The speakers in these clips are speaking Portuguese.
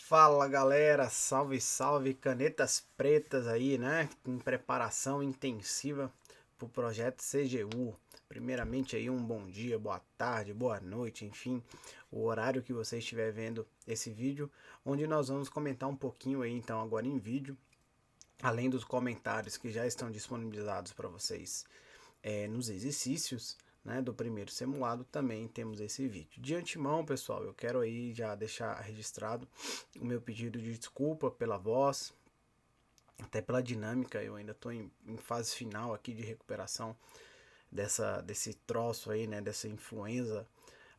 Fala galera, salve salve, canetas pretas aí, né? Em preparação intensiva para o projeto CGU. Primeiramente aí um bom dia, boa tarde, boa noite, enfim, o horário que você estiver vendo esse vídeo, onde nós vamos comentar um pouquinho aí então agora em vídeo, além dos comentários que já estão disponibilizados para vocês nos exercícios, né, do primeiro simulado, também temos esse vídeo. De antemão, pessoal, eu quero aí já deixar registrado o meu pedido de desculpa pela voz, até pela dinâmica. Eu ainda estou em fase final aqui de recuperação desse troço aí, né, dessa influenza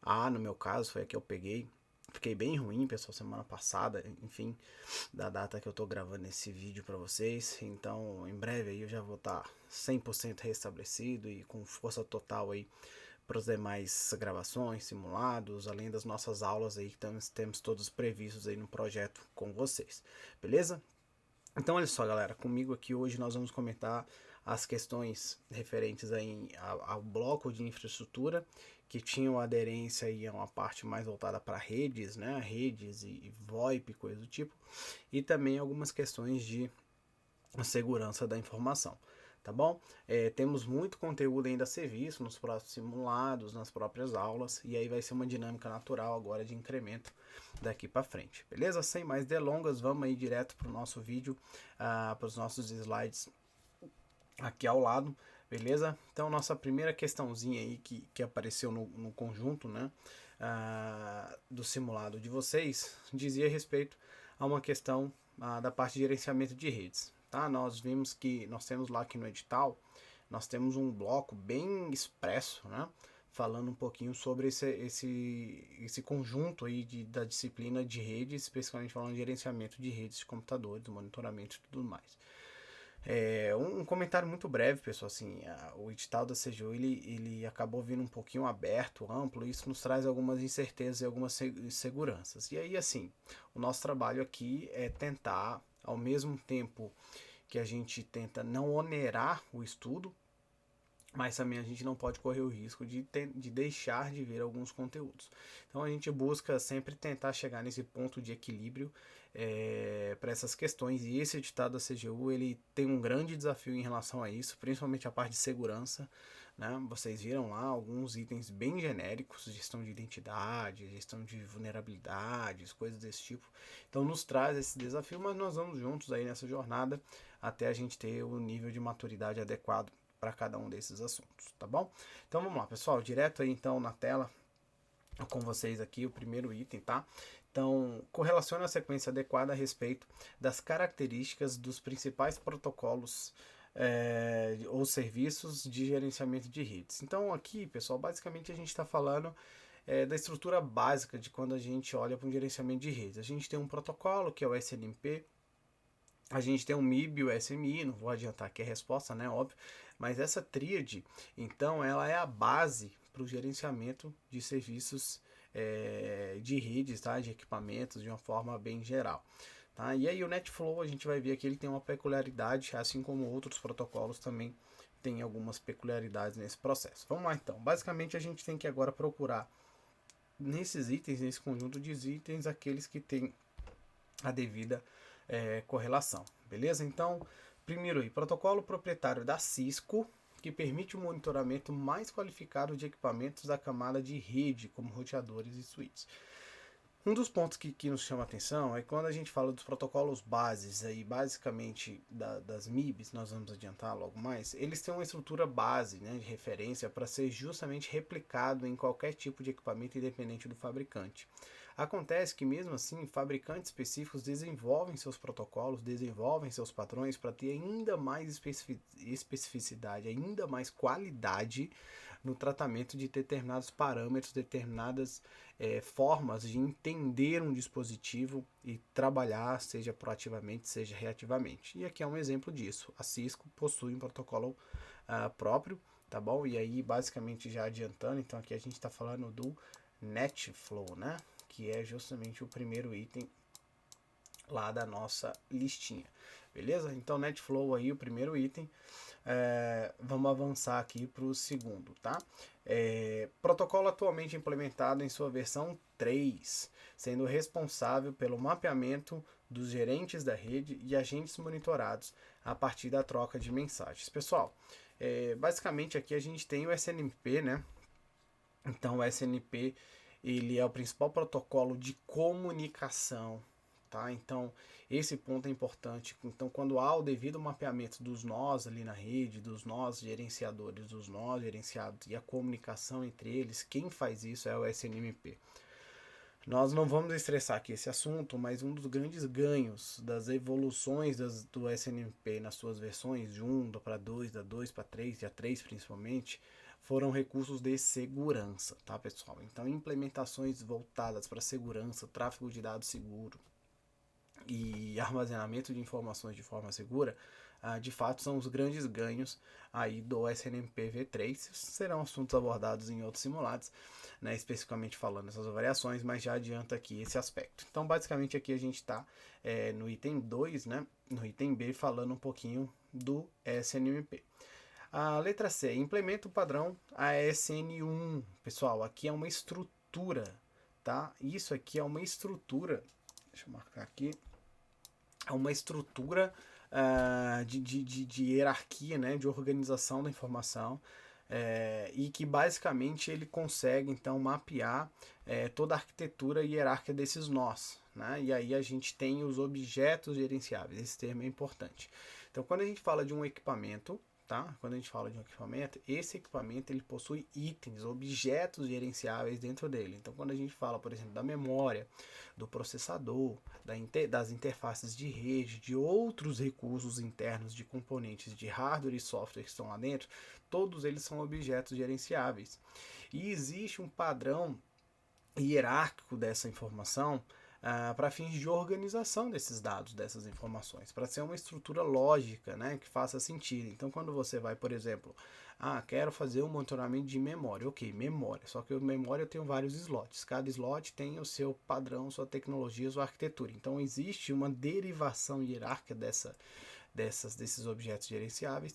A, no meu caso, foi a que eu peguei. Fiquei bem ruim, pessoal, semana passada, enfim, da data que eu tô gravando esse vídeo para vocês. Então, em breve aí eu já vou estar 100% restabelecido e com força total aí para os demais gravações, simulados, além das nossas aulas aí que temos todos previstos aí no projeto com vocês. Beleza? Então, olha só, galera, comigo aqui hoje nós vamos comentar as questões referentes aí ao bloco de infraestrutura, que tinham aderência aí a uma parte mais voltada para redes, né, redes e VoIP, coisa do tipo, e também algumas questões de segurança da informação, tá bom? Temos muito conteúdo ainda a ser visto nos próximos simulados, nas próprias aulas, e aí vai ser uma dinâmica natural agora de incremento daqui para frente, beleza? Sem mais delongas, vamos aí direto para o nosso vídeo, para os nossos slides aqui ao lado, beleza? Então, nossa primeira questãozinha aí que apareceu no conjunto, né, do simulado de vocês, dizia respeito a uma questão da parte de gerenciamento de redes, tá? Nós vimos que nós temos lá aqui no edital, nós temos um bloco bem expresso, né, falando um pouquinho sobre esse conjunto aí da disciplina de redes, especificamente falando de gerenciamento de redes de computadores, monitoramento e tudo mais. Um comentário muito breve, pessoal, assim, o edital da CGU, ele acabou vindo um pouquinho aberto, amplo, e isso nos traz algumas incertezas e algumas inseguranças. E aí, assim, o nosso trabalho aqui é tentar, ao mesmo tempo que a gente tenta não onerar o estudo, mas também a gente não pode correr o risco de deixar de ver alguns conteúdos. Então a gente busca sempre tentar chegar nesse ponto de equilíbrio para essas questões, e esse editado da CGU ele tem um grande desafio em relação a isso, principalmente a parte de segurança, né? Vocês viram lá alguns itens bem genéricos, gestão de identidade, gestão de vulnerabilidades, coisas desse tipo. Então nos traz esse desafio, mas nós vamos juntos aí nessa jornada até a gente ter o nível de maturidade adequado para cada um desses assuntos, tá bom? Então vamos lá, pessoal, direto aí então na tela com vocês aqui o primeiro item, tá? Então, correlaciona a sequência adequada a respeito das características dos principais protocolos ou serviços de gerenciamento de redes. Então, aqui, pessoal, basicamente a gente está falando da estrutura básica de quando a gente olha para um gerenciamento de redes. A gente tem um protocolo que é o SNMP, a gente tem o MIB e o SMI, não vou adiantar aqui a resposta, né, óbvio, mas essa tríade, então, ela é a base para o gerenciamento de serviços de redes, tá, de equipamentos, de uma forma bem geral. Tá? E aí o NetFlow, a gente vai ver que ele tem uma peculiaridade, assim como outros protocolos também tem algumas peculiaridades nesse processo. Vamos lá então, basicamente a gente tem que agora procurar nesses itens, nesse conjunto de itens, aqueles que têm a devida correlação, beleza? Então, primeiro aí, protocolo proprietário da Cisco, que permite o monitoramento mais qualificado de equipamentos da camada de rede, como roteadores e switches. Um dos pontos que nos chama a atenção é quando a gente fala dos protocolos bases, aí basicamente das MIBs, nós vamos adiantar logo mais, eles têm uma estrutura base, né, de referência para ser justamente replicado em qualquer tipo de equipamento independente do fabricante. Acontece que mesmo assim, fabricantes específicos desenvolvem seus protocolos, desenvolvem seus padrões para ter ainda mais especificidade, ainda mais qualidade no tratamento de determinados parâmetros, determinadas formas de entender um dispositivo e trabalhar, seja proativamente, seja reativamente. E aqui é um exemplo disso. A Cisco possui um protocolo próprio, tá bom? E aí, basicamente, já adiantando, então aqui a gente está falando do NetFlow, né? Que é justamente o primeiro item lá da nossa listinha, beleza? Então, NetFlow aí, o primeiro item. Vamos avançar aqui para o segundo, tá? Protocolo atualmente implementado em sua versão V3, sendo responsável pelo mapeamento dos gerentes da rede e agentes monitorados a partir da troca de mensagens. Pessoal, basicamente aqui a gente tem o SNMP, né? Então o SNMP ele é o principal protocolo de comunicação, tá? Então esse ponto é importante. Então quando há o devido mapeamento dos nós ali na rede, dos nós gerenciadores, dos nós gerenciados e a comunicação entre eles, quem faz isso é o SNMP. Nós não vamos estressar aqui esse assunto, mas um dos grandes ganhos das evoluções do SNMP nas suas versões, de 1 para 2, da 2 para 3 e a 3 principalmente, foram recursos de segurança, tá, pessoal? Então, implementações voltadas para segurança, tráfego de dados seguro e armazenamento de informações de forma segura, de fato são os grandes ganhos aí do SNMP V3. Serão assuntos abordados em outros simulados, né, especificamente falando essas variações, mas já adianta aqui esse aspecto. Então, basicamente aqui a gente está no item 2, né, no item B, falando um pouquinho do SNMP. A letra C, implementa o padrão ASN1. Pessoal, aqui é uma estrutura, tá? Isso aqui é uma estrutura, deixa eu marcar aqui, é uma estrutura de hierarquia, né, de organização da informação, e que basicamente ele consegue então mapear toda a arquitetura hierárquica desses nós, né? E aí a gente tem os objetos gerenciáveis. Esse termo é importante. Então, quando a gente fala de um equipamento, tá? Quando a gente fala de um equipamento, esse equipamento ele possui itens, objetos gerenciáveis dentro dele. Então, quando a gente fala, por exemplo, da memória, do processador, das interfaces de rede, de outros recursos internos de componentes de hardware e software que estão lá dentro, todos eles são objetos gerenciáveis. E existe um padrão hierárquico dessa informação para fins de organização desses dados, dessas informações, para ser uma estrutura lógica, né, que faça sentido. Então, quando você vai, por exemplo, quero fazer um monitoramento de memória. Ok, memória, só que memória eu tenho vários slots. Cada slot tem o seu padrão, sua tecnologia, sua arquitetura. Então, existe uma derivação hierárquica desses objetos gerenciáveis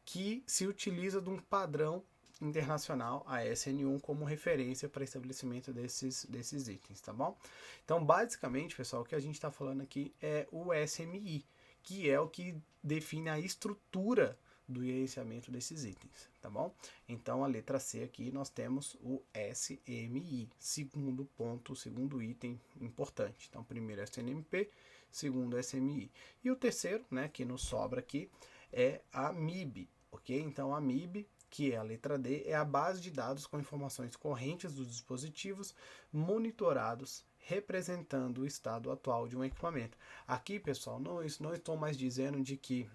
que se utiliza de um padrão internacional, a SN1, como referência para estabelecimento desses itens, tá bom? Então, basicamente, pessoal, o que a gente está falando aqui é o SMI, que é o que define a estrutura do gerenciamento desses itens, tá bom? Então, a letra C aqui nós temos o SMI, segundo ponto, segundo item importante. Então, primeiro SNMP, segundo SMI. E o terceiro, né, que nos sobra aqui, é a MIB, ok? Então, a MIB, que é a letra D, é a base de dados com informações correntes dos dispositivos monitorados, representando o estado atual de um equipamento. Aqui, pessoal, não estou mais dizendo de que,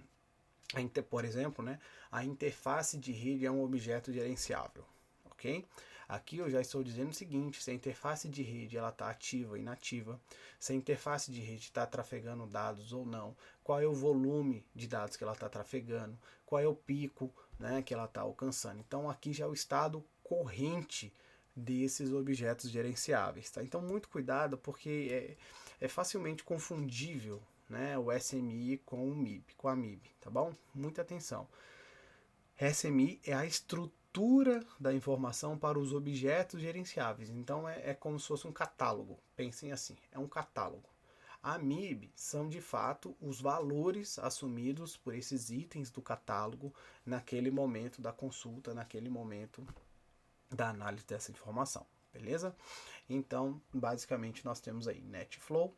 por exemplo, né, a interface de rede é um objeto gerenciável, ok? Aqui eu já estou dizendo o seguinte: se a interface de rede está ativa ou inativa, se a interface de rede está trafegando dados ou não, qual é o volume de dados que ela está trafegando, qual é o pico, né, que ela está alcançando. Então aqui já é o estado corrente desses objetos gerenciáveis, tá? Então muito cuidado, porque é facilmente confundível, né, o SMI com o MIB, com a MIB, tá bom? Muita atenção. SMI é a estrutura da informação para os objetos gerenciáveis. Então é como se fosse um catálogo. Pensem assim, é um catálogo. A MIB são de fato os valores assumidos por esses itens do catálogo naquele momento da consulta, naquele momento da análise dessa informação, beleza? Então, basicamente nós temos aí NetFlow.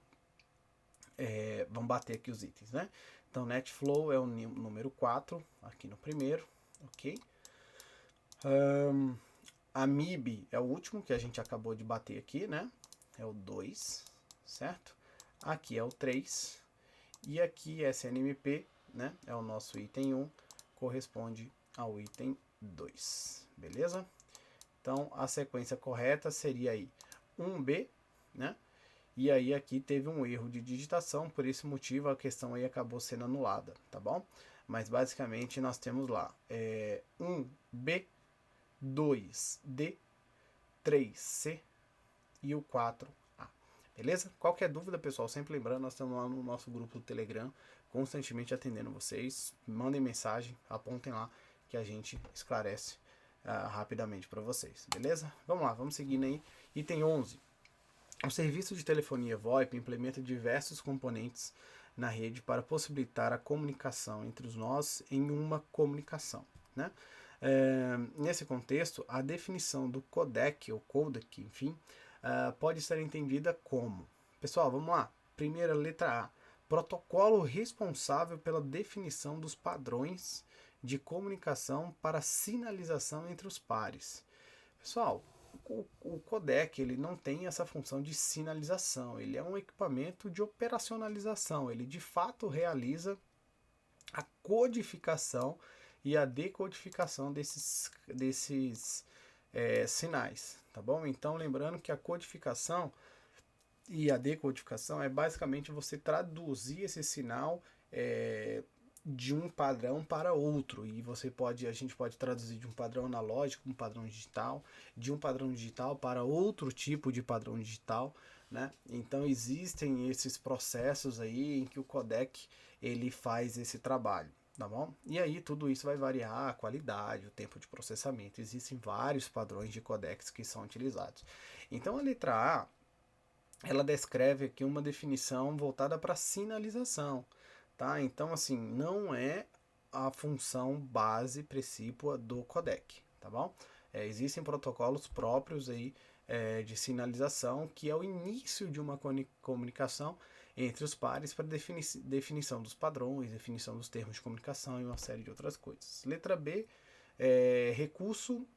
Vamos bater aqui os itens, né? Então, NetFlow é o número 4, aqui no primeiro, ok? A MIB é o último que a gente acabou de bater aqui, né? É o 2, certo? Aqui é o 3. E aqui SNMP, né? É o nosso item 1, corresponde ao item 2, beleza? Então, a sequência correta seria aí 1B, né? E aí aqui teve um erro de digitação, por esse motivo a questão aí acabou sendo anulada, tá bom? Mas basicamente nós temos lá 1B, 2D, 3C e o 4A. Beleza? Qualquer dúvida, pessoal, sempre lembrando, nós estamos lá no nosso grupo do Telegram, constantemente atendendo vocês. Mandem mensagem, apontem lá que a gente esclarece rapidamente para vocês, beleza? Vamos lá, vamos seguindo aí. Item 11. O serviço de telefonia VoIP implementa diversos componentes na rede para possibilitar a comunicação entre os nós em uma comunicação, né? Nesse contexto, a definição do codec ou codec, enfim, pode ser entendida como... Pessoal, vamos lá. Primeira letra A. Protocolo responsável pela definição dos padrões de comunicação para sinalização entre os pares. Pessoal, o codec ele não tem essa função de sinalização, ele é um equipamento de operacionalização, ele de fato realiza a codificação e a decodificação desses sinais, tá bom? Então, lembrando que a codificação e a decodificação é basicamente você traduzir esse sinal de um padrão para outro, e a gente pode traduzir de um padrão analógico um padrão digital, de um padrão digital para outro tipo de padrão digital, né? Então existem esses processos aí em que o codec ele faz esse trabalho, tá bom? E aí tudo isso vai variar a qualidade, o tempo de processamento. Existem vários padrões de codecs que são utilizados. Então a letra A ela descreve aqui uma definição voltada para sinalização, tá? Então, assim, não é a função base precípua do codec, tá bom? Existem protocolos próprios aí de sinalização, que é o início de uma comunicação entre os pares para definição dos padrões, definição dos termos de comunicação e uma série de outras coisas. Letra B, recurso,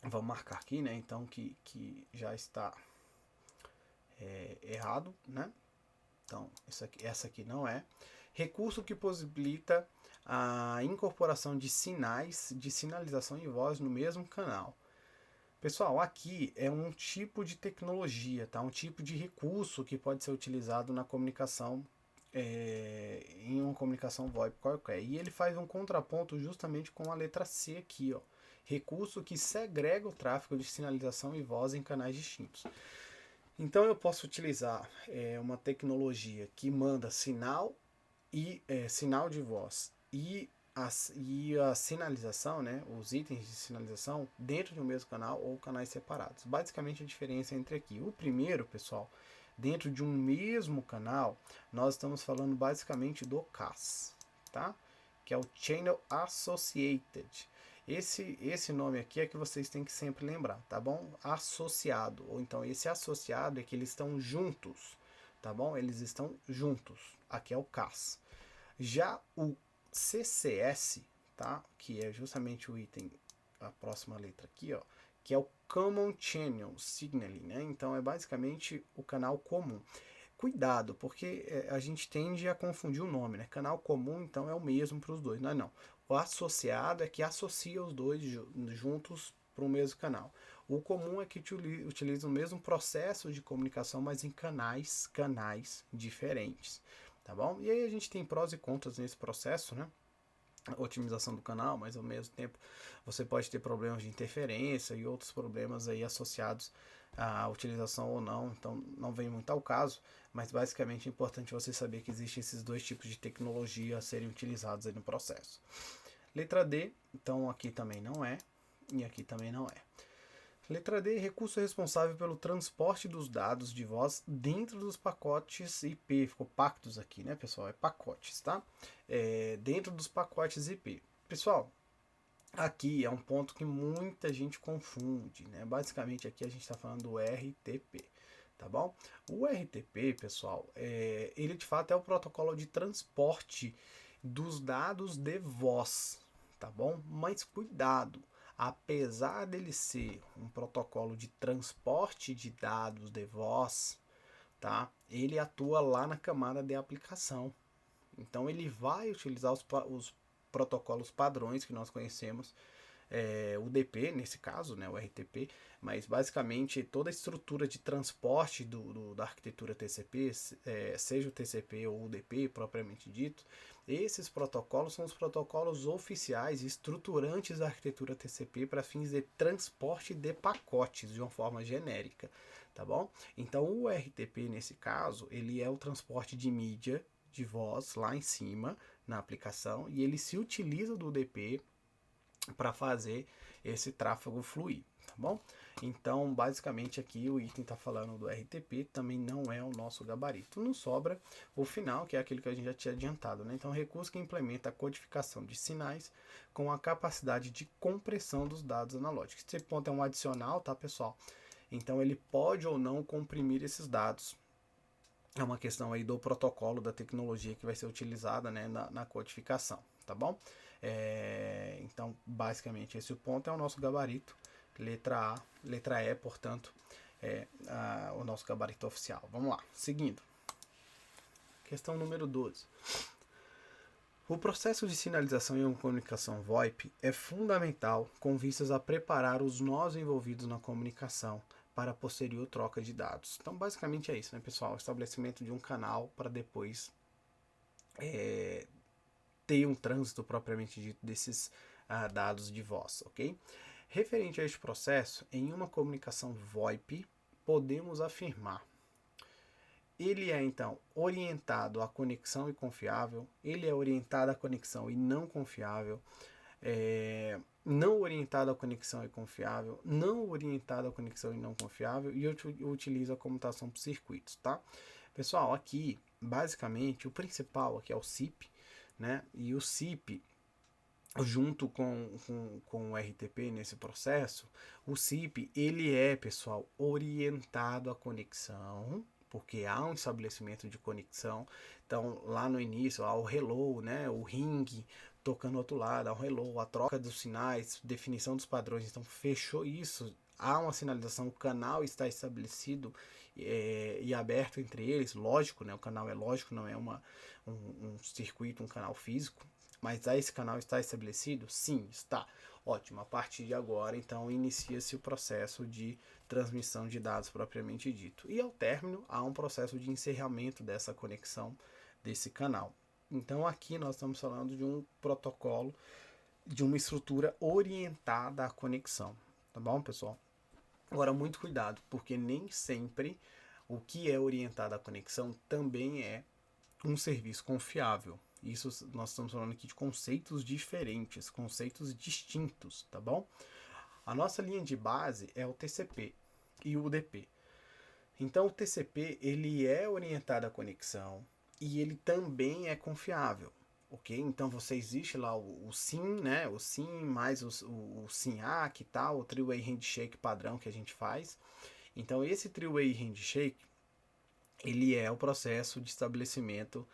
vamos marcar aqui, né? Então, que já está errado, né? Então, essa aqui não é. Recurso que possibilita a incorporação de sinais de sinalização em voz no mesmo canal. Pessoal, aqui é um tipo de tecnologia, tá? Um tipo de recurso que pode ser utilizado na comunicação, em uma comunicação VoIP qualquer. E ele faz um contraponto justamente com a letra C aqui, ó. Recurso que segrega o tráfego de sinalização e voz em canais distintos. Então eu posso utilizar uma tecnologia que manda sinal e sinal de voz e a sinalização, né, os itens de sinalização dentro de um mesmo canal ou canais separados. Basicamente a diferença entre aqui. O primeiro, pessoal, dentro de um mesmo canal, nós estamos falando basicamente do CAS, tá? Que é o Channel Associated. Esse nome aqui é que vocês têm que sempre lembrar, tá bom? Associado, ou então esse associado é que eles estão juntos, tá bom? Eles estão juntos. Aqui é o CAS. Já o CCS, tá? Que é justamente o item, a próxima letra aqui, ó, que é o Common Channel Signaling, né? Então é basicamente o canal comum. Cuidado, porque a gente tende a confundir o nome, né? Canal comum, então, é o mesmo para os dois. Não é não. O associado é que associa os dois juntos para o mesmo canal. O comum é que utiliza o mesmo processo de comunicação, mas em canais diferentes, tá bom? E aí a gente tem prós e contras nesse processo, né? A otimização do canal, mas ao mesmo tempo você pode ter problemas de interferência e outros problemas aí associados à utilização ou não, então não vem muito ao caso, mas basicamente é importante você saber que existem esses dois tipos de tecnologia a serem utilizados aí no processo. Letra D, então aqui também não é, e aqui também não é. Letra D, recurso responsável pelo transporte dos dados de voz dentro dos pacotes IP. Ficou pactos aqui, né, pessoal? É pacotes, tá? Dentro dos pacotes IP. Pessoal, aqui é um ponto que muita gente confunde, né? Basicamente aqui a gente está falando do RTP, tá bom? O RTP, pessoal, ele de fato é o protocolo de transporte dos dados de voz, tá bom? Mas cuidado, apesar dele ser um protocolo de transporte de dados de voz, tá? Ele atua lá na camada de aplicação. Então ele vai utilizar os protocolos padrões que nós conhecemos, o DP nesse caso, né, o RTP, mas basicamente toda a estrutura de transporte da arquitetura TCP, seja o TCP ou o UDP propriamente dito, esses protocolos são os protocolos oficiais estruturantes da arquitetura TCP para fins de transporte de pacotes de uma forma genérica, tá bom? Então o RTP nesse caso, ele é o transporte de mídia de voz lá em cima na aplicação e ele se utiliza do UDP para fazer esse tráfego fluir, tá bom? Então, basicamente aqui o item está falando do RTP, também não é o nosso gabarito. Não sobra o final, que é aquilo que a gente já tinha adiantado, né? Então, recurso que implementa a codificação de sinais com a capacidade de compressão dos dados analógicos. Esse ponto é um adicional, tá, pessoal? Então, ele pode ou não comprimir esses dados. É uma questão aí do protocolo, da tecnologia que vai ser utilizada, né, na codificação, tá bom? Então, basicamente, esse ponto é o nosso gabarito. Letra A, letra E, portanto, o nosso gabarito oficial. Vamos lá, seguindo. Questão número 12. O processo de sinalização em uma comunicação VoIP é fundamental com vistas a preparar os nós envolvidos na comunicação para a posterior troca de dados. Então, basicamente é isso, né, pessoal? O estabelecimento de um canal para depois ter um trânsito propriamente dito desses dados de voz, ok? Referente a este processo, em uma comunicação VoIP, podemos afirmar: ele é, então, orientado à conexão e confiável, ele é orientado à conexão e não confiável, não orientado à conexão e confiável, não orientado à conexão e não confiável, e utiliza a comutação por circuitos, tá? Pessoal, aqui, basicamente, o principal aqui é o SIP, né? E o SIP, junto com o RTP nesse processo, o SIP, ele é, pessoal, orientado à conexão, porque há um estabelecimento de conexão. Então, lá no início, há o hello, né, o ring tocando do outro lado, há o hello, a troca dos sinais, definição dos padrões. Então, fechou isso, há uma sinalização, o canal está estabelecido e aberto entre eles, lógico, né, o canal é lógico, não é um circuito, um canal físico. Mas esse canal está estabelecido? Sim, está. Ótimo. A partir de agora, então, inicia-se o processo de transmissão de dados propriamente dito. E ao término, há um processo de encerramento dessa conexão desse canal. Então, aqui nós estamos falando de um protocolo, de uma estrutura orientada à conexão. Tá bom, pessoal? Agora, muito cuidado, porque nem sempre o que é orientado à conexão também é um serviço confiável. Isso nós estamos falando aqui de conceitos diferentes, conceitos distintos, tá bom? A nossa linha de base é o TCP e o UDP. Então o TCP ele é orientado à conexão e ele também é confiável, ok? Então você existe lá o SYN, né? O SYN mais o SYNAC e tal, o three-way handshake padrão que a gente faz. Então esse three-way handshake ele é o processo de estabelecimento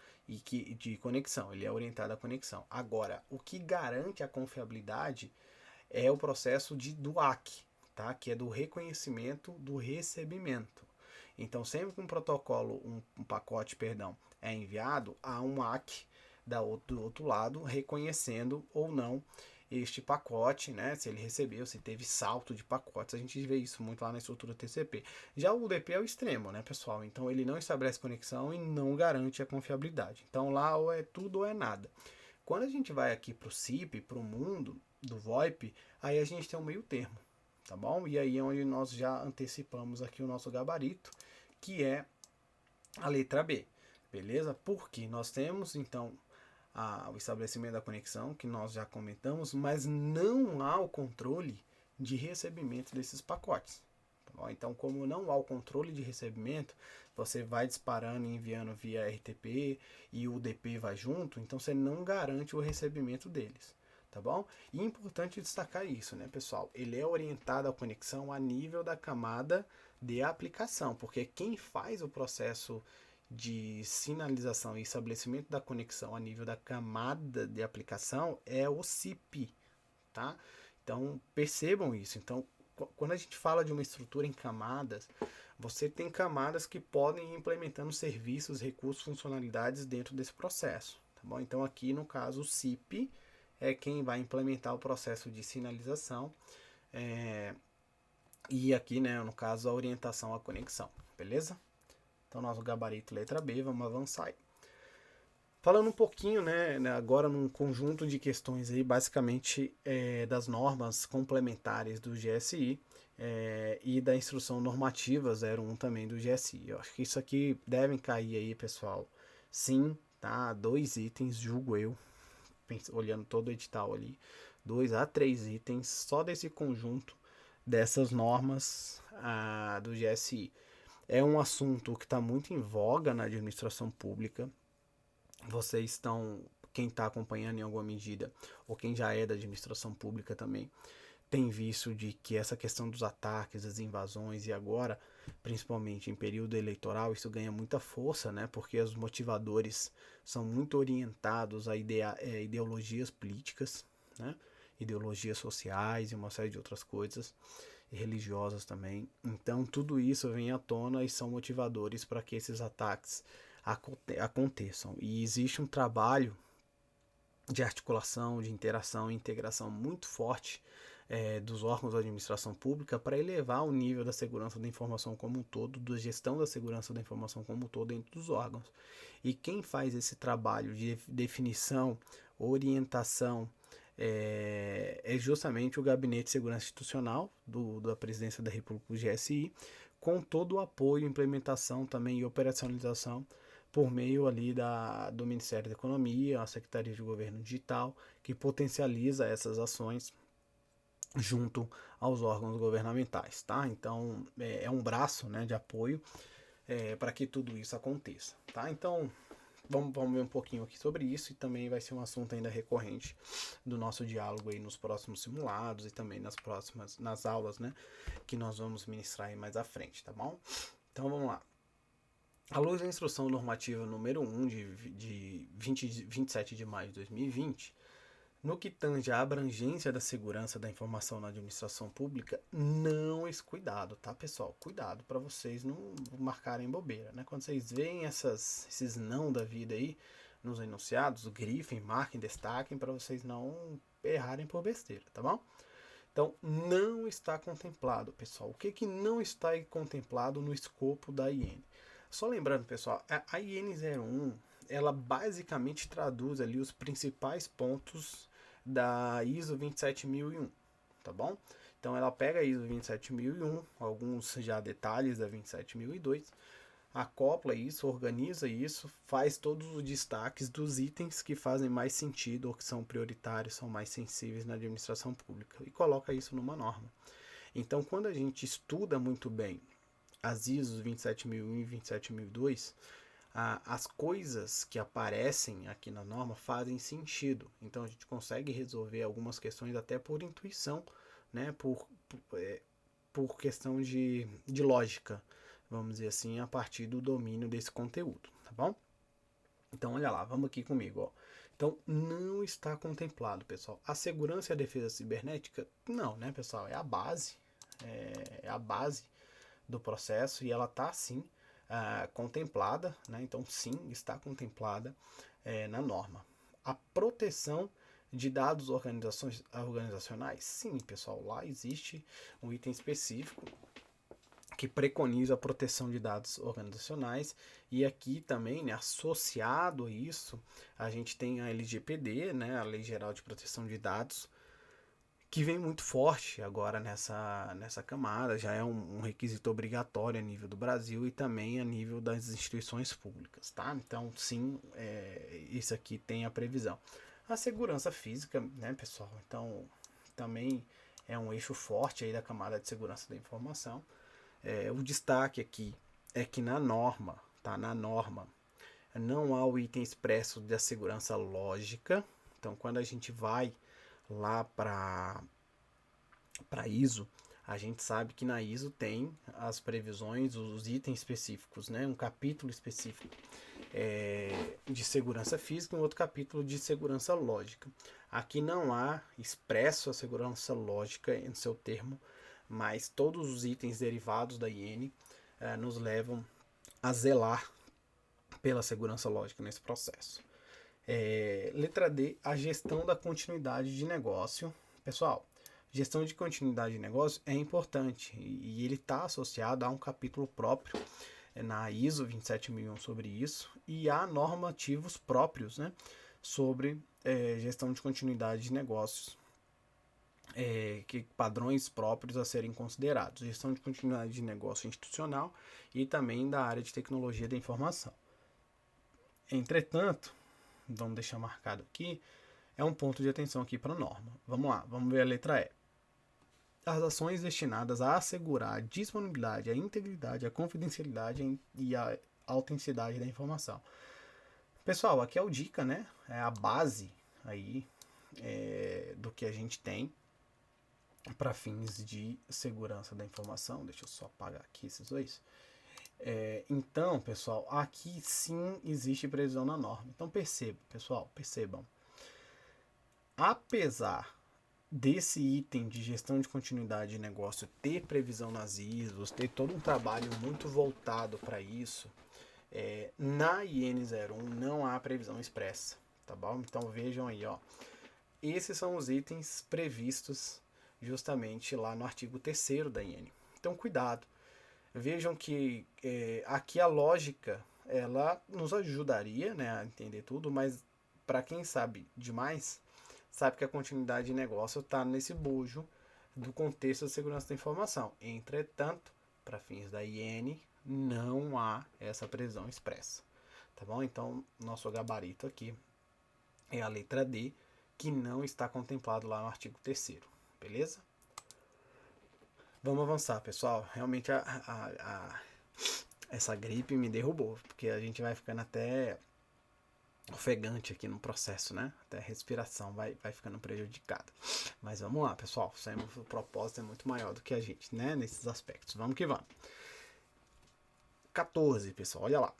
de conexão, ele é orientado à conexão. Agora, o que garante a confiabilidade é o processo de DUAC, tá? Que é do reconhecimento do recebimento. Então, sempre que um protocolo, um pacote, perdão, é enviado, há um ACK do outro lado reconhecendo ou não este pacote, né? Se ele recebeu, se teve salto de pacotes, a gente vê isso muito lá na estrutura TCP. Já o UDP é o extremo, né, pessoal? Então ele não estabelece conexão e não garante a confiabilidade. Então lá ou é tudo ou é nada. Quando a gente vai aqui para o SIP, para o mundo do VoIP, aí a gente tem um meio termo, tá bom? E aí é onde nós já antecipamos aqui o nosso gabarito, que é a letra B, beleza? Porque nós temos, então, o estabelecimento da conexão, que nós já comentamos, mas não há o controle de recebimento desses pacotes. Tá bom? Então, como não há o controle de recebimento, você vai disparando e enviando via RTP e o UDP vai junto, então você não garante o recebimento deles. Tá bom? E é importante destacar isso, né, pessoal? Ele é orientado à conexão a nível da camada de aplicação, porque quem faz o processo de sinalização e estabelecimento da conexão a nível da camada de aplicação é o SIP, tá? Então percebam isso. Então, quando a gente fala de uma estrutura em camadas, você tem camadas que podem ir implementando serviços, recursos, funcionalidades dentro desse processo, tá bom? Então aqui no caso o SIP é quem vai implementar o processo de sinalização e aqui, né, no caso a orientação à conexão, beleza? Então, nosso gabarito letra B, vamos avançar aí. Falando um pouquinho, né, agora num conjunto de questões aí, basicamente das normas complementares do GSI e da instrução normativa 01 também do GSI. Eu acho que isso aqui devem cair aí, pessoal. Sim, tá? 2 itens, julgo eu, olhando todo o edital ali. 2 a 3 itens só desse conjunto dessas normas do GSI. É um assunto que está muito em voga na administração pública. Vocês estão, quem está acompanhando em alguma medida, ou quem já é da administração pública também, tem visto de que essa questão dos ataques, das invasões e agora, principalmente em período eleitoral, isso ganha muita força, né? Porque os motivadores são muito orientados a ideologias políticas, né? Ideologias sociais e uma série de outras coisas, e religiosas também. Então tudo isso vem à tona e são motivadores para que esses ataques aconteçam. E existe um trabalho de articulação, de interação e integração muito forte dos órgãos da administração pública para elevar o nível da segurança da informação como um todo, da gestão da segurança da informação como um todo dentro dos órgãos. E quem faz esse trabalho de definição, orientação, é justamente o Gabinete de Segurança Institucional da Presidência da República, o GSI, com todo o apoio, implementação também e operacionalização por meio ali do Ministério da Economia, a Secretaria de Governo Digital, que potencializa essas ações junto aos órgãos governamentais, tá? Então, é um braço, né, de apoio para que tudo isso aconteça, tá? Então, vamos ver um pouquinho aqui sobre isso e também vai ser um assunto ainda recorrente do nosso diálogo aí nos próximos simulados e também nas aulas, né, que nós vamos ministrar aí mais à frente, tá bom? Então, vamos lá. À luz da Instrução Normativa número 1 de 27 de maio de 2020, no que tange à abrangência da segurança da informação na administração pública, não esse cuidado, tá, pessoal? Cuidado para vocês não marcarem bobeira, né? Quando vocês veem esses não da vida aí nos enunciados, grifem, marquem, destaquem para vocês não errarem por besteira, tá bom? Então, não está contemplado, pessoal. O que não está contemplado no escopo da IN? Só lembrando, pessoal, a IN 01, ela basicamente traduz ali os principais pontos da ISO 27001, tá bom? Então, ela pega a ISO 27001, alguns já detalhes da 27002, acopla isso, organiza isso, faz todos os destaques dos itens que fazem mais sentido ou que são prioritários, são mais sensíveis na administração pública e coloca isso numa norma. Então, quando a gente estuda muito bem as ISOs 27001 e 27002, as coisas que aparecem aqui na norma fazem sentido. Então, a gente consegue resolver algumas questões até por intuição, né? Por questão de lógica, vamos dizer assim, a partir do domínio desse conteúdo, tá bom? Então, olha lá, vamos aqui comigo, ó. Então, não está contemplado, pessoal. A segurança e a defesa cibernética, não, né, pessoal? É a base, é a base do processo e ela está, sim, contemplada, né? Então, sim, está contemplada na norma. A proteção de dados organizacionais, sim, pessoal, lá existe um item específico que preconiza a proteção de dados organizacionais e aqui também, né, associado a isso, a gente tem a LGPD, né, a Lei Geral de Proteção de Dados, que vem muito forte agora nessa camada, já é um requisito obrigatório a nível do Brasil e também a nível das instituições públicas, tá? Então, sim, isso aqui tem a previsão. A segurança física, né, pessoal? Então, também é um eixo forte aí da camada de segurança da informação. O destaque aqui é que na norma, tá? Na norma, não há o item expresso da segurança lógica. Então, quando a gente vai lá para ISO, a gente sabe que na ISO tem as previsões, os itens específicos, né? Um capítulo específico de segurança física e um outro capítulo de segurança lógica. Aqui não há expresso a segurança lógica em seu termo, mas todos os itens derivados da IN nos levam a zelar pela segurança lógica nesse processo. Letra D, a gestão da continuidade de negócio. Pessoal, gestão de continuidade de negócio é importante e ele está associado a um capítulo próprio na ISO 27001 sobre isso e há normativos próprios, né, sobre gestão de continuidade de negócios, padrões próprios a serem considerados, gestão de continuidade de negócio institucional e também da área de tecnologia da informação. Entretanto, vamos deixar marcado aqui, é um ponto de atenção aqui para a norma. Vamos lá, vamos ver a letra E. as ações destinadas a assegurar a disponibilidade, a integridade, a confidencialidade e a autenticidade da informação. Pessoal, aqui é o dica, né? É a base aí do que a gente tem para fins de segurança da informação. Deixa eu só apagar aqui esses dois. Então, pessoal, aqui sim existe previsão na norma. Então percebam. Apesar desse item de gestão de continuidade de negócio ter previsão nas ISOs, ter todo um trabalho muito voltado para isso, na IN 01 não há previsão expressa, tá bom? Então vejam aí, ó. Esses são os itens previstos justamente lá no artigo 3º da IN. Então cuidado. Vejam que aqui a lógica ela nos ajudaria, né, a entender tudo, mas para quem sabe demais, sabe que a continuidade de negócio está nesse bojo do contexto de segurança da informação. Entretanto, para fins da IN, não há essa previsão expressa. Tá bom? Então, nosso gabarito aqui é a letra D, que não está contemplado lá no artigo 3º. Beleza? Vamos avançar, pessoal. Realmente essa gripe me derrubou, porque a gente vai ficando até ofegante aqui no processo, né? Até a respiração vai ficando prejudicada. Mas vamos lá, pessoal. O propósito é muito maior do que a gente, né? Nesses aspectos. Vamos que vamos. 14, pessoal. Olha lá.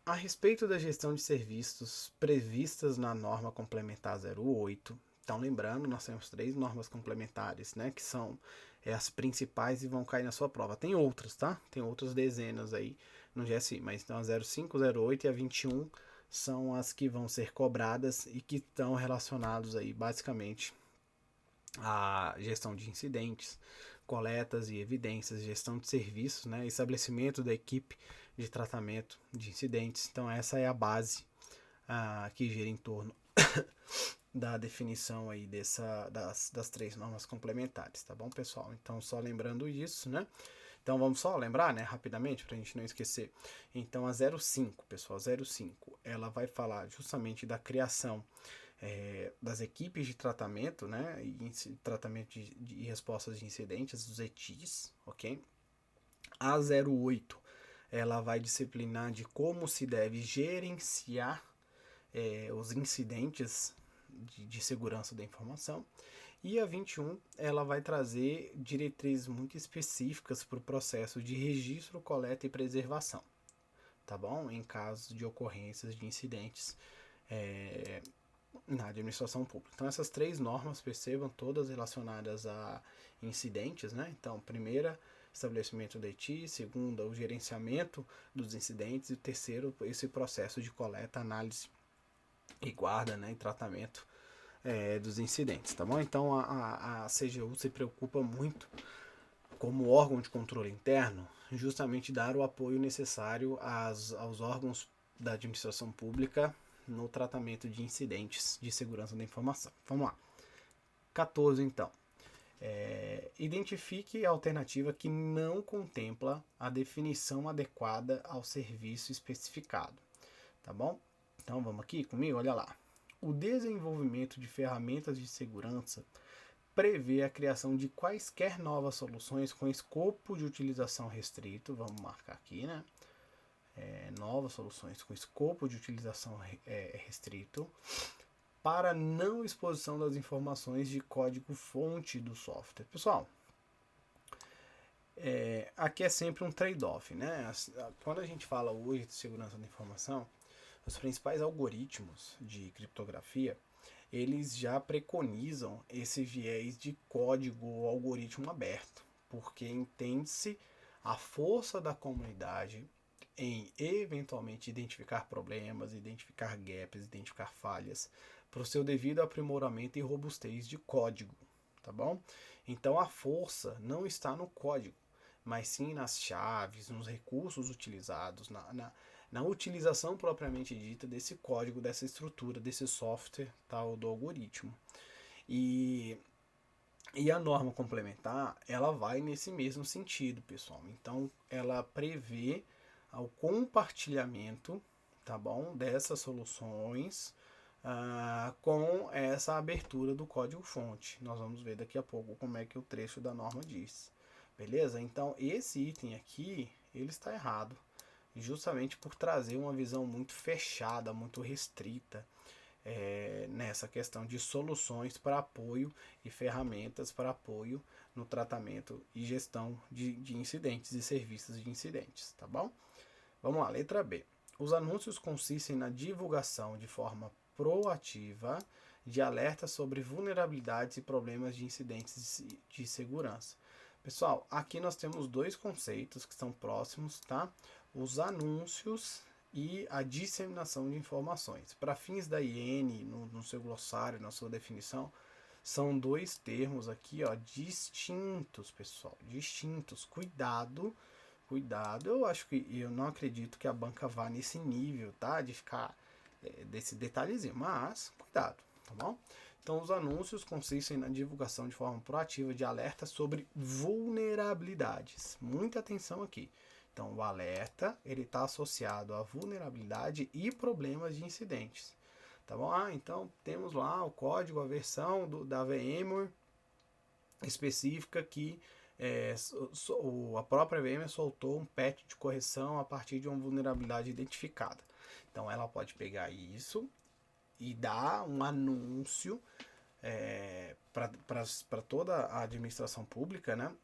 A respeito da gestão de serviços previstas na norma complementar 08, então lembrando, nós temos 3 normas complementares, né? Que são as principais e vão cair na sua prova. Tem outras, tá? Tem outras dezenas aí no GSI, mas então a 05, 08 e a 21 são as que vão ser cobradas e que estão relacionados aí basicamente à gestão de incidentes, coletas e evidências, gestão de serviços, né, estabelecimento da equipe de tratamento de incidentes. Então essa é a base que gira em torno da definição aí das 3 normas complementares, tá bom, pessoal? Então só lembrando isso, né? Então vamos só lembrar, né, rapidamente, para a gente não esquecer. Então a 05, pessoal, 05, ela vai falar justamente da criação das equipes de tratamento, né, e tratamento de respostas de incidentes, os ETIs, ok? A 08, ela vai disciplinar de como se deve gerenciar os incidentes de segurança da informação. E a 21, ela vai trazer diretrizes muito específicas para o processo de registro, coleta e preservação, tá bom? Em caso de ocorrências de incidentes na administração pública. Então essas 3 normas, percebam, todas relacionadas a incidentes, né? Então, primeira, estabelecimento da ETI, segunda, o gerenciamento dos incidentes e terceiro, esse processo de coleta, análise e guarda, né, e tratamento dos incidentes, tá bom? Então a CGU se preocupa muito, como órgão de controle interno, justamente dar o apoio necessário aos órgãos da administração pública no tratamento de incidentes de segurança da informação. Vamos lá. 14, então. Identifique a alternativa que não contempla a definição adequada ao serviço especificado, tá bom? Então vamos aqui comigo, olha lá. O desenvolvimento de ferramentas de segurança prevê a criação de quaisquer novas soluções com escopo de utilização restrito, vamos marcar aqui, né? Novas soluções com escopo de utilização restrito, para não exposição das informações de código-fonte do software. Pessoal, aqui é sempre um trade-off, né? Quando a gente fala hoje de segurança da informação, os principais algoritmos de criptografia, eles já preconizam esse viés de código ou algoritmo aberto, porque entende-se a força da comunidade em eventualmente identificar problemas, identificar gaps, identificar falhas, para o seu devido aprimoramento e robustez de código, tá bom? Então a força não está no código, mas sim nas chaves, nos recursos utilizados, na utilização propriamente dita desse código, dessa estrutura, desse software, tal, do algoritmo. E a norma complementar, ela vai nesse mesmo sentido, pessoal. Então, ela prevê o compartilhamento, tá bom, dessas soluções com essa abertura do código-fonte. Nós vamos ver daqui a pouco como é que o trecho da norma diz. Beleza? Então, esse item aqui, ele está errado, justamente por trazer uma visão muito fechada, muito restrita, nessa questão de soluções para apoio e ferramentas para apoio no tratamento e gestão de incidentes e serviços de incidentes, tá bom? Vamos lá, letra B. Os anúncios consistem na divulgação de forma proativa de alertas sobre vulnerabilidades e problemas de incidentes de segurança. Pessoal, aqui nós temos dois conceitos que são próximos, tá? Os anúncios e a disseminação de informações. Para fins da IN, no seu glossário, na sua definição, são dois termos aqui, ó, distintos, pessoal, distintos. Cuidado, eu não acredito que a banca vá nesse nível, tá? De ficar desse detalhezinho, mas cuidado, tá bom? Então, os anúncios consistem na divulgação de forma proativa de alertas sobre vulnerabilidades. Muita atenção aqui. Então, o alerta ele está associado a vulnerabilidade e problemas de incidentes, tá bom? Então temos lá o código, a versão da VMware específica que a própria VMware soltou um patch de correção a partir de uma vulnerabilidade identificada. Então ela pode pegar isso e dar um anúncio para toda a administração pública, né?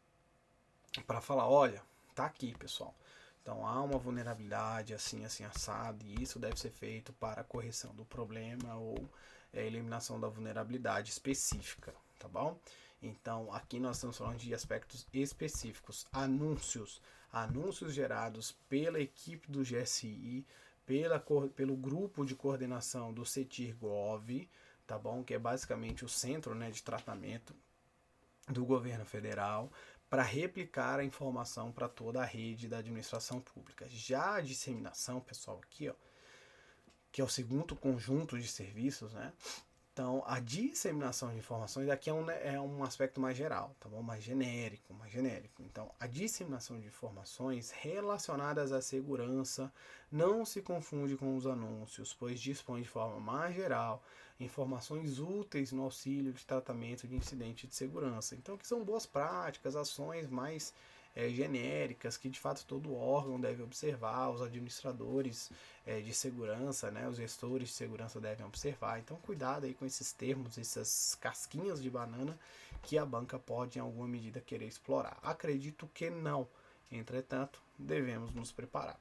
Para falar, olha, tá aqui, pessoal. Então há uma vulnerabilidade assim, assim, assado, e isso deve ser feito para a correção do problema ou eliminação da vulnerabilidade específica, tá bom? Então aqui nós estamos falando de aspectos específicos, anúncios gerados pela equipe do GSI, pelo grupo de coordenação do CETIR-GOV, tá bom? Que é basicamente o centro, né, de tratamento do governo federal, para replicar a informação para toda a rede da administração pública. Já a disseminação, pessoal, aqui, ó, que é o segundo conjunto de serviços, né? Então, a disseminação de informações aqui é um aspecto mais geral, tá bom? Mais genérico. Então, a disseminação de informações relacionadas à segurança não se confunde com os anúncios, pois dispõe de forma mais geral informações úteis no auxílio de tratamento de incidente de segurança. Então, que são boas práticas, ações mais genéricas que de fato todo órgão deve observar, os administradores de segurança, né, os gestores de segurança devem observar. Então cuidado aí com esses termos, essas casquinhas de banana que a banca pode em alguma medida querer explorar. Acredito que não, entretanto devemos nos preparar.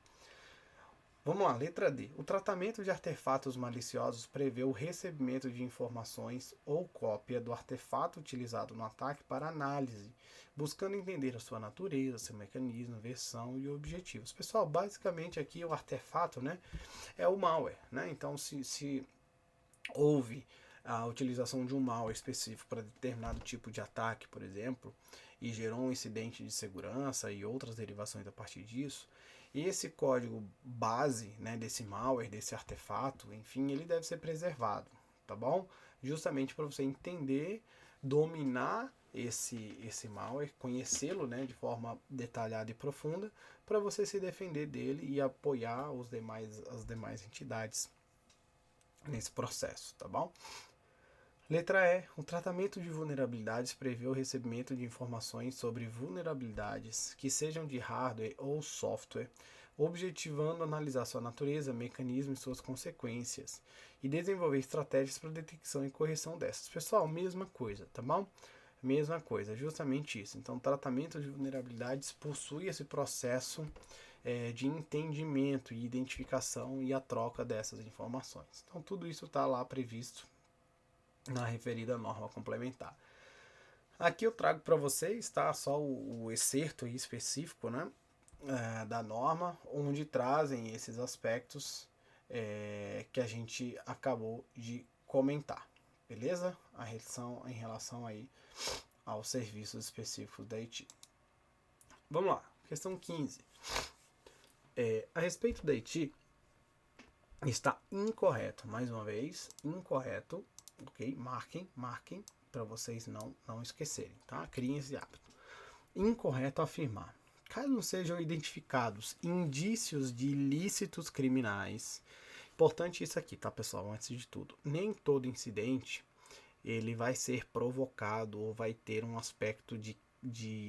Vamos lá, letra D. O tratamento de artefatos maliciosos prevê o recebimento de informações ou cópia do artefato utilizado no ataque para análise, buscando entender a sua natureza, seu mecanismo, versão e objetivos. Pessoal, basicamente aqui o artefato, né, é o malware, né? Então, se houve a utilização de um malware específico para determinado tipo de ataque, por exemplo, e gerou um incidente de segurança e outras derivações a partir disso, esse código base, né, desse malware, desse artefato, enfim, ele deve ser preservado, tá bom? Justamente para você entender, dominar esse malware, conhecê-lo, né, de forma detalhada e profunda, para você se defender dele e apoiar as demais entidades nesse processo, tá bom? Letra E. O tratamento de vulnerabilidades prevê o recebimento de informações sobre vulnerabilidades que sejam de hardware ou software, objetivando analisar sua natureza, mecanismo e suas consequências, e desenvolver estratégias para detecção e correção dessas. Pessoal, mesma coisa, tá bom? Mesma coisa, justamente isso. Então, o tratamento de vulnerabilidades possui esse processo de entendimento e identificação e a troca dessas informações. Então, tudo isso está lá previsto na referida norma complementar. Aqui eu trago para vocês, tá, só o excerto específico, né, da norma, onde trazem esses aspectos que a gente acabou de comentar, beleza? Em relação aí aos serviços específicos da IT. Vamos lá, questão 15. A respeito da IT, está incorreto, mais uma vez, incorreto, ok? Marquem para vocês não esquecerem, tá? Criem esse hábito. Incorreto afirmar. Caso sejam identificados indícios de ilícitos criminais Importante isso aqui, tá, pessoal? Antes de tudo, nem todo incidente ele vai ser provocado ou vai ter um aspecto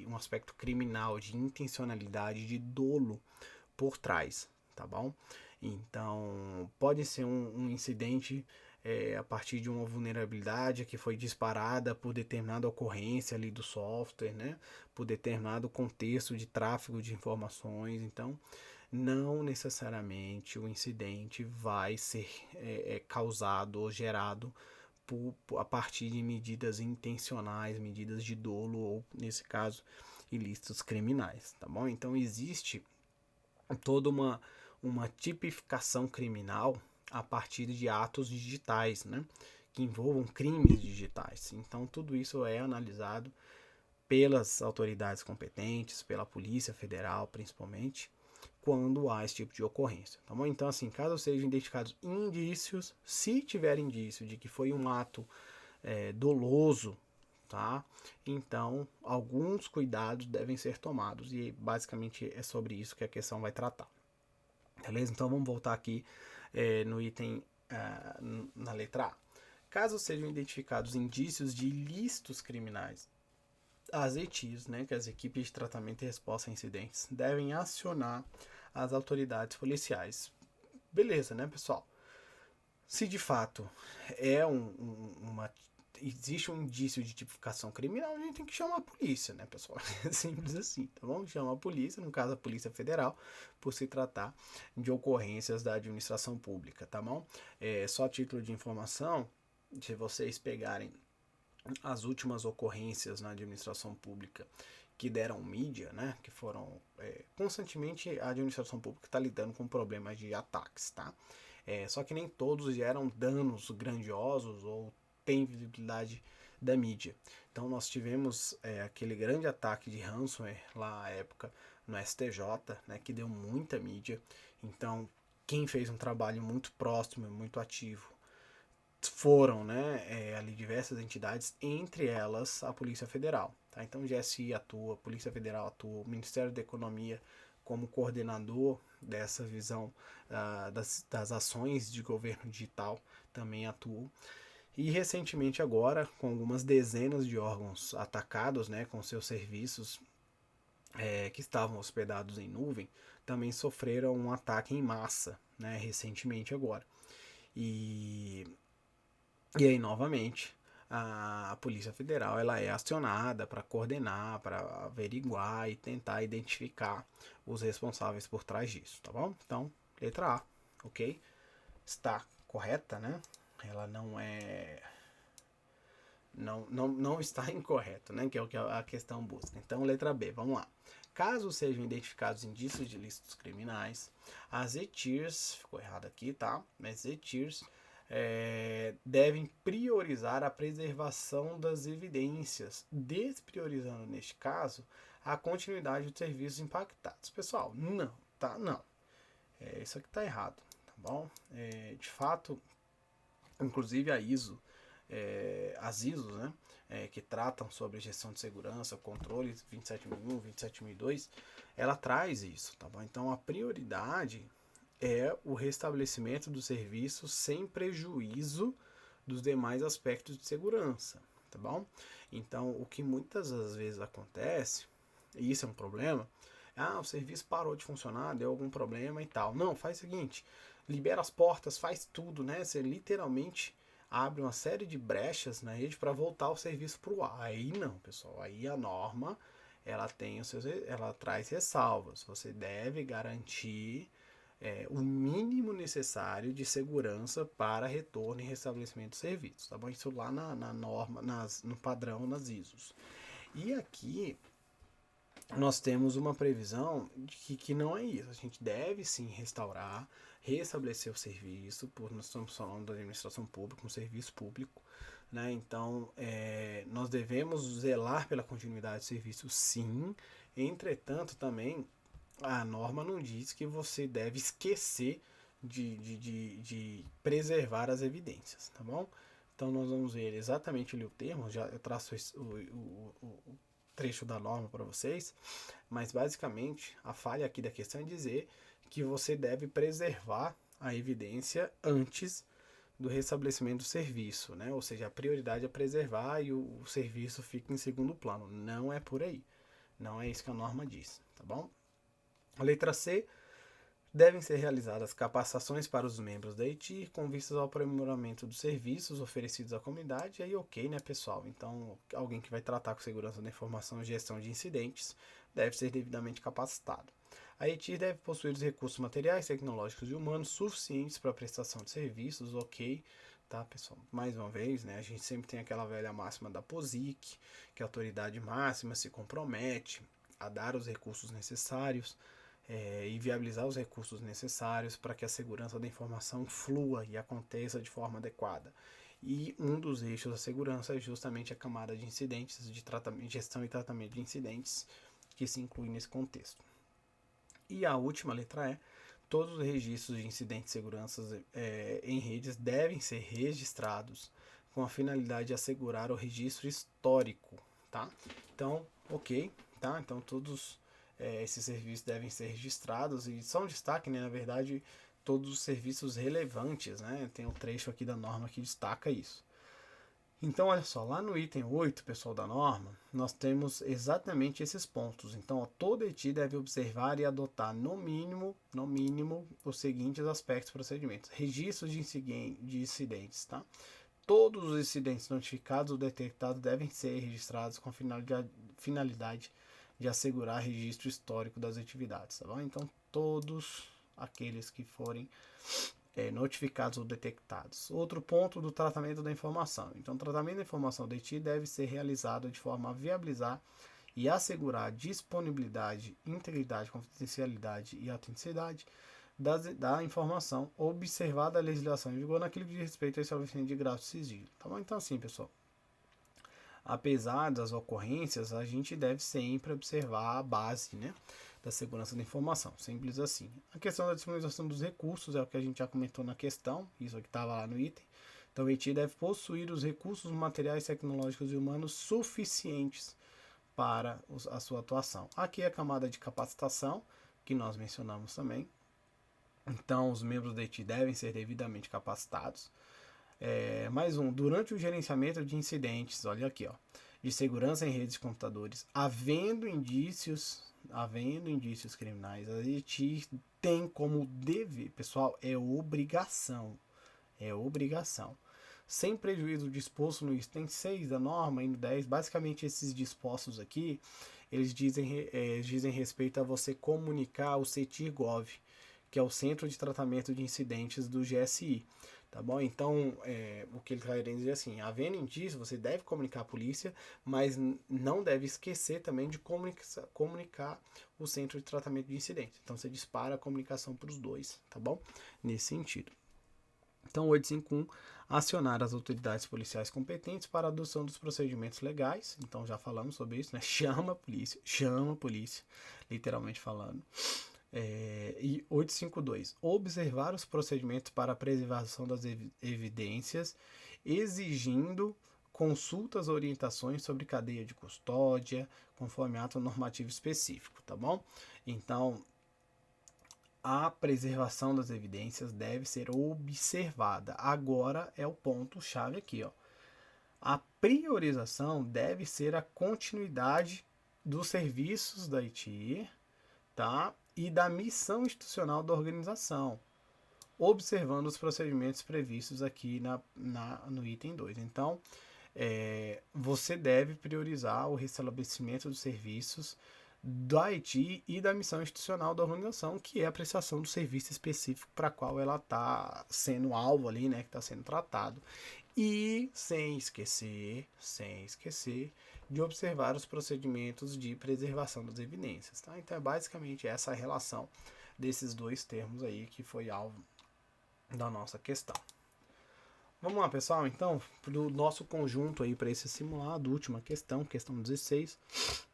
um aspecto criminal, de intencionalidade, de dolo por trás, tá bom? Então, pode ser um incidente a partir de uma vulnerabilidade que foi disparada por determinada ocorrência ali do software, né? Por determinado contexto de tráfego de informações. Então, não necessariamente o incidente vai ser causado ou gerado a partir de medidas intencionais, medidas de dolo ou, nesse caso, ilícitos criminais, tá bom? Então, existe toda uma tipificação criminal a partir de atos digitais, né? Que envolvam crimes digitais. Então, tudo isso é analisado pelas autoridades competentes, pela Polícia Federal, principalmente, quando há esse tipo de ocorrência. Tá bom? Então, assim, caso sejam identificados indícios, se tiver indício de que foi um ato doloso, tá? Então, alguns cuidados devem ser tomados e basicamente é sobre isso que a questão vai tratar. Beleza? Então, vamos voltar aqui no item, na letra A. Caso sejam identificados indícios de ilícitos criminais, as ETIs, né, que é as equipes de tratamento e resposta a incidentes, devem acionar as autoridades policiais. Beleza, né, pessoal? Se de fato é existe um indício de tipificação criminal, a gente tem que chamar a polícia, né, pessoal? É simples assim, tá bom? Chama a polícia, no caso a Polícia Federal, por se tratar de ocorrências da administração pública, tá bom? Só a título de informação, se vocês pegarem as últimas ocorrências na administração pública que deram mídia, né, que foram constantemente a administração pública está lidando com problemas de ataques, tá? Só que nem todos geram danos grandiosos ou têm visibilidade da mídia. Então nós tivemos aquele grande ataque de ransomware lá à época no STJ, né, que deu muita mídia. Então quem fez um trabalho muito próximo e muito ativo foram, né, ali diversas entidades, entre elas a Polícia Federal. Tá? Então o GSI atua, a Polícia Federal atua, o Ministério da Economia como coordenador dessa visão das ações de governo digital também atua. E recentemente agora, com algumas dezenas de órgãos atacados, né, com seus serviços que estavam hospedados em nuvem, também sofreram um ataque em massa, né, recentemente agora. E aí, novamente, a Polícia Federal ela é acionada para coordenar, para averiguar e tentar identificar os responsáveis por trás disso, tá bom? Então, letra A, ok? Está correta, né? Ela não está incorreta, né? Que é o que a questão busca. Então, letra B, vamos lá. Caso sejam identificados indícios de ilícitos criminais, as ETIRs, ficou errado aqui, tá? Mas ETIRs devem priorizar a preservação das evidências, despriorizando, neste caso, a continuidade dos serviços impactados. Pessoal, não, tá? Não. Isso aqui está errado, tá bom? De fato, inclusive a ISO, as ISOs, né, que tratam sobre gestão de segurança, controle 27001, 27002, ela traz isso, tá bom? Então a prioridade é o restabelecimento do serviço sem prejuízo dos demais aspectos de segurança, tá bom? Então, o que muitas das vezes acontece, e isso é um problema, o serviço parou de funcionar, deu algum problema e tal. Não, faz o seguinte, libera as portas, faz tudo, né? Você literalmente abre uma série de brechas na rede para voltar o serviço para o ar. Aí não, pessoal, aí a norma ela traz ressalvas. Você deve garantir o mínimo necessário de segurança para retorno e restabelecimento de serviços, tá bom? Isso lá na norma, no padrão, nas ISOs. E aqui nós temos uma previsão de que não é isso. A gente deve sim restaurar, restabelecer o serviço, nós estamos falando da administração pública, um serviço público, né? Então, nós devemos zelar pela continuidade do serviço, sim. Entretanto, também a norma não diz que você deve esquecer de preservar as evidências, tá bom? Então nós vamos ver exatamente ali o termo, eu traço o trecho da norma para vocês, mas basicamente a falha aqui da questão é dizer que você deve preservar a evidência antes do restabelecimento do serviço, né? Ou seja, a prioridade é preservar e o serviço fica em segundo plano. Não é por aí. Não é isso que a norma diz, tá bom? A letra C, devem ser realizadas capacitações para os membros da EITI com vistas ao aprimoramento dos serviços oferecidos à comunidade. E aí, ok, né, pessoal? Então, alguém que vai tratar com segurança da informação e gestão de incidentes deve ser devidamente capacitado. A EITI deve possuir os recursos materiais, tecnológicos e humanos suficientes para a prestação de serviços, ok, tá, pessoal? Mais uma vez, né, a gente sempre tem aquela velha máxima da POSIC, que a autoridade máxima se compromete a dar os recursos necessários e viabilizar os recursos necessários para que a segurança da informação flua e aconteça de forma adequada. E um dos eixos da segurança é justamente a camada de incidentes, de gestão e tratamento de incidentes, que se inclui nesse contexto. E a última letra E, todos os registros de incidentes de segurança em redes devem ser registrados com a finalidade de assegurar o registro histórico, tá? Então, ok, tá? Então todos esses serviços devem ser registrados e são destaque, né? Na verdade, todos os serviços relevantes, né? Tem um trecho aqui da norma que destaca isso. Então, olha só, lá no item 8, pessoal, da norma, nós temos exatamente esses pontos. Então, toda EITI deve observar e adotar, no mínimo, os seguintes aspectos e procedimentos. Registros de incidentes, tá? Todos os incidentes notificados ou detectados devem ser registrados com a finalidade de assegurar registro histórico das atividades, tá bom? Então, todos aqueles que forem notificados ou detectados. Outro ponto do tratamento da informação. Então, o tratamento da informação da EITI deve ser realizado de forma a viabilizar e assegurar a disponibilidade, integridade, confidencialidade e autenticidade da informação, observada a legislação em vigor naquilo que diz respeito ao estabelecimento de grau de sigilo. Tá bom? Então, assim, pessoal, apesar das ocorrências, a gente deve sempre observar a base, né, da segurança da informação, simples assim. A questão da disponibilização dos recursos é o que a gente já comentou na questão, isso aqui estava lá no item. Então, o EITI deve possuir os recursos materiais, tecnológicos e humanos suficientes para a sua atuação. Aqui é a camada de capacitação, que nós mencionamos também. Então, os membros da EITI devem ser devidamente capacitados. Mais um, durante o gerenciamento de incidentes, olha aqui, ó, de segurança em redes de computadores, havendo indícios criminais, a EITI tem como dever, pessoal, é obrigação, sem prejuízo do disposto no item 6 da norma e no 10, basicamente esses dispostos aqui, eles dizem respeito a você comunicar o CETIR-GOV, que é o Centro de Tratamento de Incidentes do GSI. Tá bom? Então, o que ele está querendo dizer assim, havendo indício, você deve comunicar a polícia, mas não deve esquecer também de comunicar o Centro de Tratamento de Incidentes. Então, você dispara a comunicação para os dois, tá bom? Nesse sentido. Então, 851, acionar as autoridades policiais competentes para a adoção dos procedimentos legais. Então, já falamos sobre isso, né? Chama a polícia, literalmente falando. E 852, observar os procedimentos para a preservação das evidências, exigindo consultas ou orientações sobre cadeia de custódia, conforme ato normativo específico, tá bom? Então, a preservação das evidências deve ser observada. Agora é o ponto-chave aqui, ó. A priorização deve ser a continuidade dos serviços da EITI, tá? E da missão institucional da organização, observando os procedimentos previstos aqui no item 2. Então, você deve priorizar o restabelecimento dos serviços da EITI e da missão institucional da organização, que é a prestação do serviço específico para qual ela está sendo alvo ali, né, que está sendo tratado. E sem esquecer de observar os procedimentos de preservação das evidências. Tá? Então é basicamente essa a relação desses dois termos aí que foi alvo da nossa questão. Vamos lá, pessoal, então, para o nosso conjunto aí para esse simulado, última questão 16,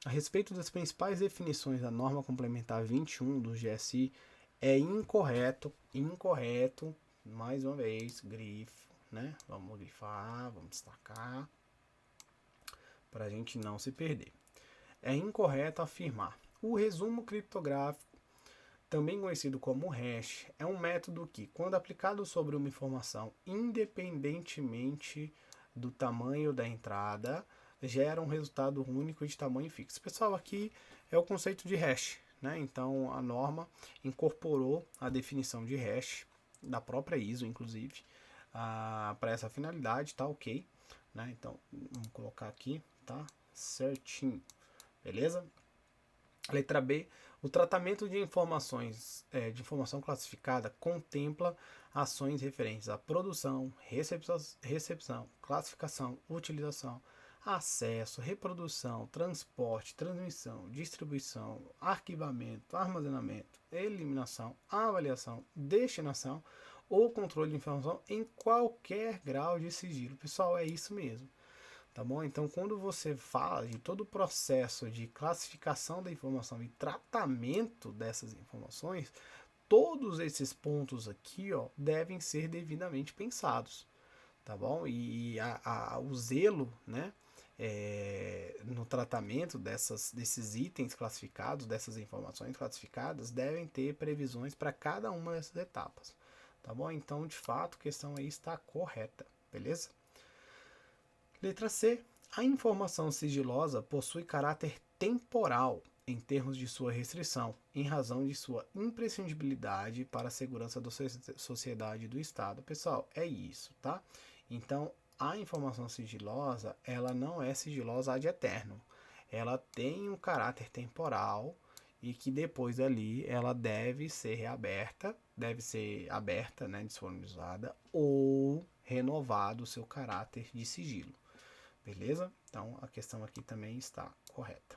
a respeito das principais definições da norma complementar 21 do GSI, é incorreto, mais uma vez, grifo, né? Vamos grifar, vamos destacar, para a gente não se perder. É incorreto afirmar: o resumo criptográfico também conhecido como hash, é um método que, quando aplicado sobre uma informação, independentemente do tamanho da entrada, gera um resultado único de tamanho fixo. Pessoal, aqui é o conceito de hash, né? Então a norma incorporou a definição de hash da própria ISO, inclusive, para essa finalidade, tá ok? Né? Então vamos colocar aqui, tá? Certinho, beleza? Letra B, o tratamento de informações de informação classificada contempla ações referentes à produção, recepção, classificação, utilização, acesso, reprodução, transporte, transmissão, distribuição, arquivamento, armazenamento, eliminação, avaliação, destinação ou controle de informação em qualquer grau de sigilo. Pessoal, é isso mesmo. Tá bom? Então, quando você fala de todo o processo de classificação da informação e tratamento dessas informações, todos esses pontos aqui, ó, devem ser devidamente pensados, tá bom? E o zelo, né, no tratamento desses itens classificados, dessas informações classificadas, devem ter previsões para cada uma dessas etapas, tá bom? Então, de fato, a questão aí está correta, beleza? Letra C. A informação sigilosa possui caráter temporal em termos de sua restrição, em razão de sua imprescindibilidade para a segurança da sociedade e do Estado. Pessoal, é isso, tá? Então, a informação sigilosa, ela não é sigilosa ad eterno. Ela tem um caráter temporal e que depois dali ela deve ser reaberta, né, disponibilizada ou renovado o seu caráter de sigilo. Beleza? Então a questão aqui também está correta.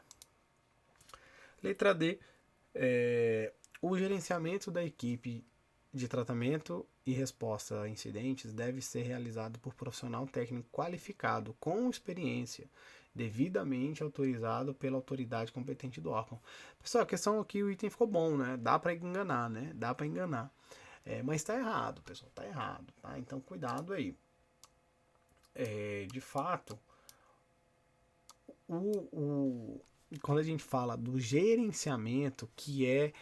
Letra D. O gerenciamento da equipe de tratamento e resposta a incidentes deve ser realizado por profissional técnico qualificado, com experiência, devidamente autorizado pela autoridade competente do órgão. Pessoal, a questão aqui, o item ficou bom, né? Dá para enganar, né? Dá para enganar. Mas está errado, pessoal, está errado, tá? Então cuidado aí. De fato, quando a gente fala do gerenciamento, que é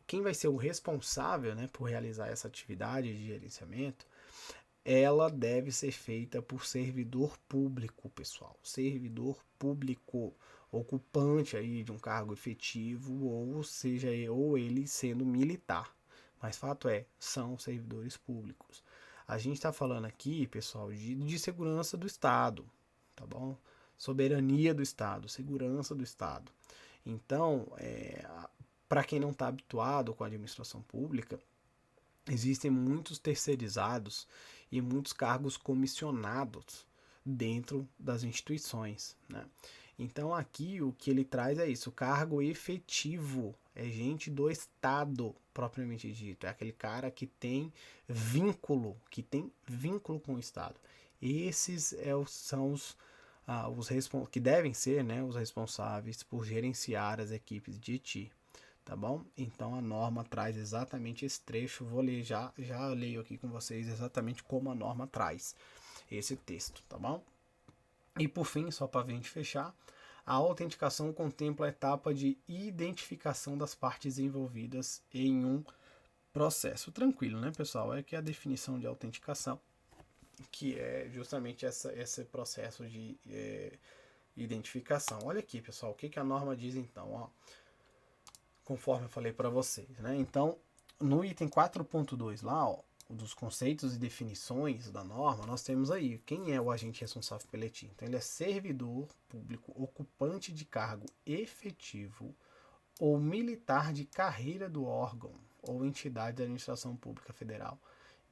quem vai ser o responsável, né, por realizar essa atividade de gerenciamento, ela deve ser feita por servidor público, pessoal. Servidor público, ocupante aí de um cargo efetivo, ou seja, ou ele sendo militar. Mas fato é, são servidores públicos. A gente está falando aqui, pessoal, de segurança do Estado, tá bom? Soberania do Estado, segurança do Estado. Então, para quem não está habituado com a administração pública, existem muitos terceirizados e muitos cargos comissionados dentro das instituições, né? Então aqui o que ele traz é isso, o cargo efetivo é gente do Estado propriamente dito, é aquele cara que tem vínculo com o Estado. Esses são os que devem ser, né, os responsáveis por gerenciar as equipes de TI, tá bom? Então a norma traz exatamente esse trecho, vou ler já leio aqui com vocês exatamente como a norma traz esse texto, tá bom? E por fim, só para a gente fechar, a autenticação contempla a etapa de identificação das partes envolvidas em um processo. Tranquilo, né, pessoal? É que a definição de autenticação, que é justamente esse processo de identificação. Olha aqui, pessoal, o que a norma diz então, ó, conforme eu falei para vocês, né? Então, no item 4.2 lá, ó, dos conceitos e definições da norma, nós temos aí quem é o agente responsável pelo ETI. Então, ele é servidor público ocupante de cargo efetivo ou militar de carreira do órgão ou entidade da administração pública federal,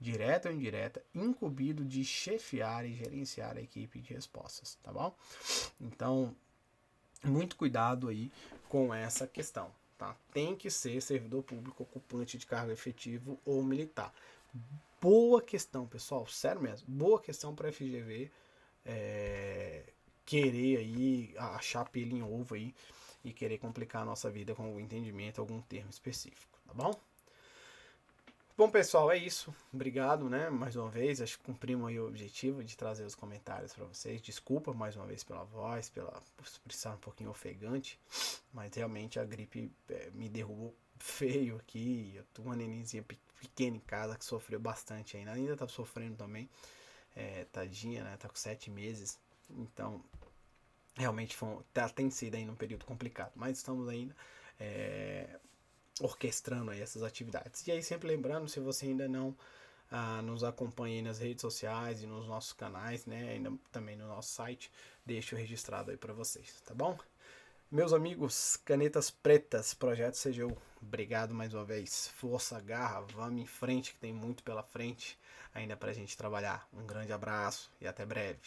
direta ou indireta, incumbido de chefiar e gerenciar a equipe de respostas, tá bom? Então, muito cuidado aí com essa questão, tá? Tem que ser servidor público ocupante de cargo efetivo ou militar. Boa questão, pessoal, sério mesmo, boa questão para a FGV querer aí achar pelo em ovo aí e querer complicar a nossa vida com algum entendimento, algum termo específico, tá bom? Bom, pessoal, é isso. Obrigado, né? Mais uma vez, acho que cumprimos aí o objetivo de trazer os comentários para vocês. Desculpa mais uma vez pela voz, por estar um pouquinho ofegante, mas realmente a gripe me derrubou feio aqui. Eu tô uma nenenzinha pequena em casa que sofreu bastante ainda tá sofrendo também. Tadinha, né? Tá com 7 meses. Então, realmente tem sido ainda um período complicado. Mas estamos ainda orquestrando aí essas atividades. E aí, sempre lembrando, se você ainda não nos acompanha aí nas redes sociais e nos nossos canais, né? Ainda também no nosso site, deixo registrado aí para vocês, tá bom? Meus amigos, Canetas Pretas, Projeto CGU, obrigado mais uma vez. Força, garra, vamos em frente que tem muito pela frente ainda pra gente trabalhar. Um grande abraço e até breve.